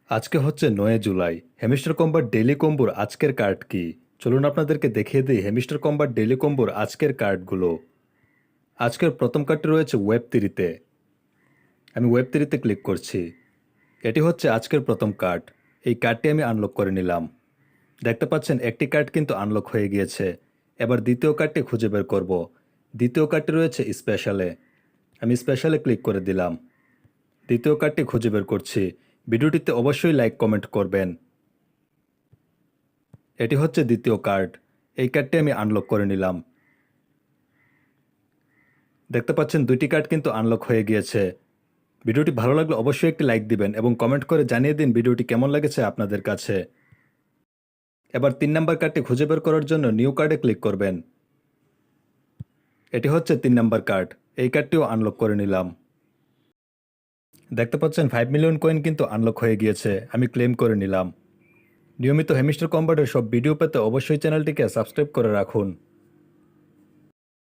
আজকে হচ্ছে ৯ July. Hamster কম্বার daily কম্বোর আজকের কার্ড কি? চলুন আপনাদেরকে দেখিয়ে দিই হ্যামস্টার কম্বার ডেইলি কম্বোর আজকের কার্ডগুলো। আজকের প্রথম কার্ডটি রয়েছে ওয়েব 3-তে। আমি ওয়েব 3-তে ক্লিক করছি। এটি হচ্ছে আজকের প্রথম কার্ড। এই কার্ডটি আমি আনলক করে নিলাম। দেখতে পাচ্ছেন একটি কার্ড কিন্তু আনলক হয়ে গিয়েছে। এবার দ্বিতীয় কার্ডটি খুঁজে বের করব। দ্বিতীয় কার্ডটি রয়েছে স্পেশালে। আমি স্পেশালে ক্লিক করে দিলাম। দ্বিতীয় কার্ডটি খুঁজে বের করছি। ভিডিওটিতে অবশ্যই লাইক কমেন্ট করবেন। এটি হচ্ছে দ্বিতীয় কার্ড। এই কার্ডটি আমি আনলক করে নিলাম। দেখতে পাচ্ছেন দুইটি কার্ড কিন্তু আনলক হয়ে গিয়েছে। ভিডিওটি ভালো লাগলে অবশ্যই একটি লাইক দিবেন এবং কমেন্ট করে জানিয়ে দিন ভিডিওটি কেমন লেগেছে আপনাদের কাছে। এবার 3 নাম্বার কার্ডটি খুঁজে বের করার জন্য নিউ কার্ডে ক্লিক করবেন। এটি হচ্ছে 3 নাম্বার কার্ড। এই কার্ডটিও আনলক করে নিলাম। দেখতে পাচ্ছেন 5 মিলিয়ন কয়েন কিন্তু আনলক হয়ে গিয়েছে। আমি ক্লেম করে নিলাম। নিয়মিত হ্যামস্টার কম্বাটের সব ভিডিও পেতে অবশ্যই চ্যানেলটিকে সাবস্ক্রাইব করে রাখুন।